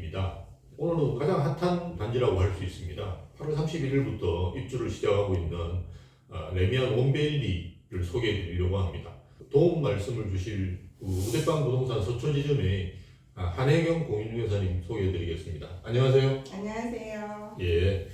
원베일리입니다. 오늘은 가장 핫한 단지라고 할 수 있습니다. 8월 31일부터 입주를 시작하고 있는 레미안 원베일리를 소개해 드리려고 합니다. 도움 말씀을 주실 우대빵 부동산 서초지점의 한혜경 공인중개사님 소개해 드리겠습니다. 안녕하세요. 안녕하세요. 예.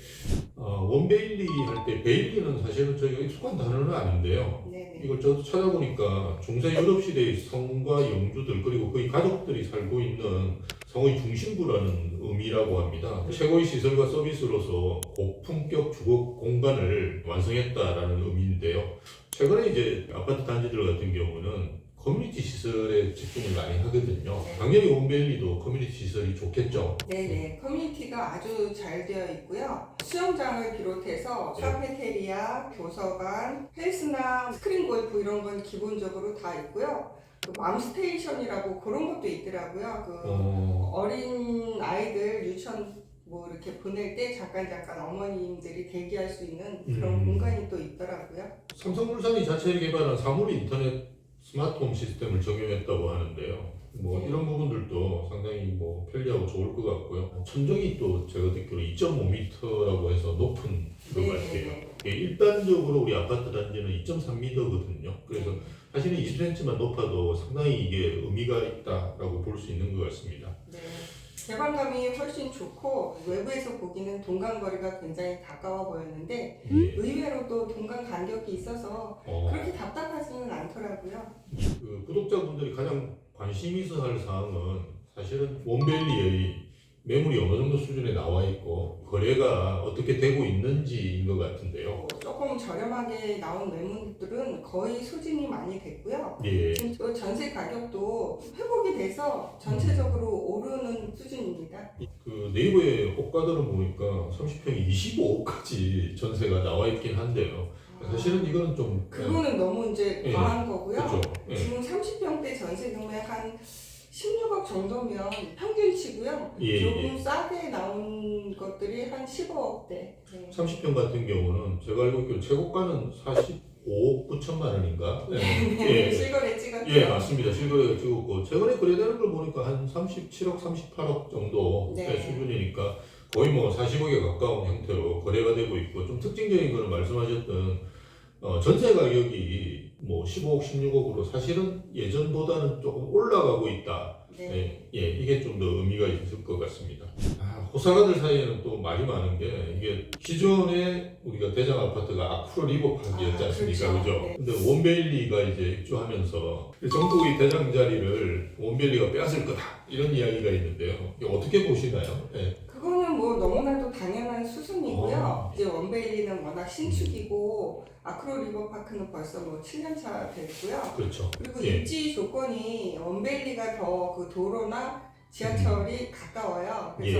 원베일리 할 때 베일리는 사실은 저희가 익숙한 단어는 아닌데요. 네네. 이걸 저도 찾아보니까 중세 유럽 시대의 성과 영주들 그리고 그의 가족들이 살고 있는 성의 중심부라는 의미라고 합니다. 최고의 시설과 서비스로서 고품격 주거 공간을 완성했다라는 의미인데요. 최근에 이제 아파트 단지들 같은 경우는 커뮤니티 시설에 집중을 많이 하거든요. 네. 당연히 원베일리도 커뮤니티 시설이 좋겠죠. 네네. 커뮤니티가 아주 잘 되어 있고요. 수영장을 비롯해서 네. 카페테리아, 교서관, 헬스나 스크린 골프 이런 건 기본적으로 다 있고요. 맘스테이션이라고 그런 것도 있더라고요. 어린 아이들 유치원 뭐 이렇게 보낼 때 잠깐 어머님들이 대기할 수 있는 그런 공간이 또 있더라고요. 삼성물산이 자체 개발한 사물 인터넷 스마트홈 시스템을 적용했다고 하는데요. 네. 이런 부분들도 상당히 편리하고 좋을 것 같고요. 천정이 또 제가 듣기로 2.5m라고 해서 높은 것 같아요. 일반적으로 우리 아파트 단지는 2.3m거든요. 그래서 사실은 20cm만 높아도 상당히 이게 의미가 있다라고 볼 수 있는 것 같습니다. 네. 개방감이 훨씬 좋고 외부에서 보기는 동간거리가 굉장히 가까워 보였는데 의외로도 동간 간격이 있어서 그렇게 답답하지는 않더라고요. 그 구독자분들이 가장 관심 있어 할 사항은 사실은 원베일리의 매물이 어느 정도 수준에 나와 있고 거래가 어떻게 되고 있는지인 것 같은데요. 조금 저렴하게 나온 매물들은 거의 소진이 많이 됐고요. 예. 지금 또 전세 가격도 회복이 돼서 전체적으로 오르는 수준입니다. 그 네이버에 호가들은 보니까 30평이 25억까지 전세가 나와 있긴 한데요. 사실은 이거는 좀 그거는 너무 이제 과한 거고요. 그렇죠. 예. 지금 30평대 전세 경매 한 16억 정도면 평균치고요. 조금 싸게 나온 것들이 한 15억대. 네. 30평 같은 경우는 제가 알고 있기로 최고가는 45억 9천만 원인가? 네. 실거래 찍었죠. 예, 맞습니다. 실거래가 찍었고 최근에 거래되는 걸 보니까 한 37억, 38억 정도 수준이니까 거의 40억에 가까운 형태로 거래가 되고 있고 좀 특징적인 거는 말씀하셨던 전세 가격이 15억, 16억으로 사실은 예전보다는 조금 올라가고 있다. 네. 예, 이게 좀 더 의미가 있을 것 같습니다. 호사가들 사이에는 또 말이 많은 게 이게 기존에 우리가 대장 아파트가 아크로 리버파크였지 않습니까? 그죠? 네. 근데 원베일리가 이제 입주하면서 전국의 대장 자리를 원베일리가 빼앗을 거다 이런 이야기가 있는데요. 이게 어떻게 보시나요? 네. 그거는 너무나도 당연한 수순이고요. 이제 원베일리는 워낙 신축이고 아크로 리버파크는 벌써 7년 차 됐고요. 그렇죠. 그리고 입지 조건이 원베일리가 더 그 도로나 지하철이 가까워요. 그래서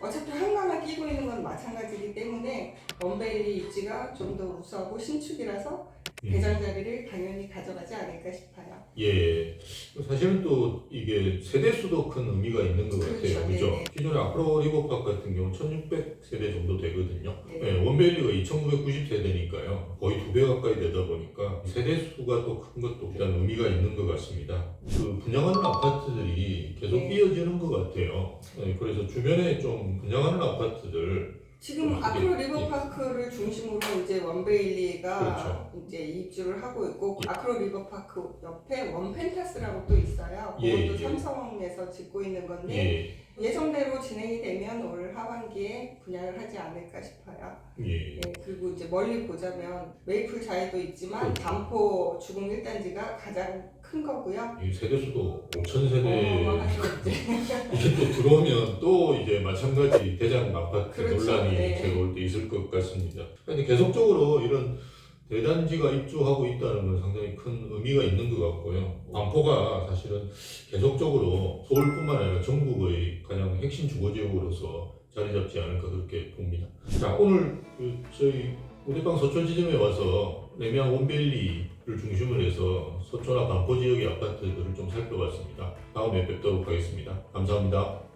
어차피 한강을 끼고 있는 건 마찬가지이기 때문에 원베일리 입지가 좀 더 우수하고 신축이라서 대장 자리를 당연히 가져가지 않을까 싶어요. 예, 사실은 또 이게 세대수도 큰 의미가 있는 것 같아요. 그죠? 기존의 아크로 리버파크 같은 경우는 1600세대 정도 되거든요. 네. 원베일리가 2990세대니까요. 거의 2배 가까이 되다 보니까 세대수가 또 큰 것도 일단 의미가 있는 것 같습니다. 그 분양하는 아파트들이 계속 이어지는 것 같아요. 네, 그래서 주변에 좀 분양하는 아파트들 지금 아크로 리버파크를 중심으로 이제 원베일리가 이제 입주를 하고 있고 아크로 리버파크 옆에 원펜타스라고 또 있어요. 그것도 삼성에서 짓고 있는 건데 예정대로 진행이 되면 올 하반기에 분양을 하지 않을까 싶어요. 네, 그리고 이제 멀리 보자면 메이플 자이도 있지만 반포 주공 1단지가 가장 큰 거고요. 이 세대수도 5,000세대 이게 또 들어오면 또 이제 마찬가지 대장 아파트 논란이 제가 올 때 있을 것 같습니다. 근데 계속적으로 이런 대단지가 입주하고 있다는 건 상당히 큰 의미가 있는 것 같고요. 반포가 사실은 계속적으로 서울뿐만 아니라 전국의 가장 핵심 주거지역으로서 자리 잡지 않을까 그렇게 봅니다. 자, 오늘 저희 우대빵 서초 지점에 와서 레미안 원베일리를 중심으로 해서 서초나 반포 지역의 아파트들을 좀 살펴봤습니다. 다음에 뵙도록 하겠습니다. 감사합니다.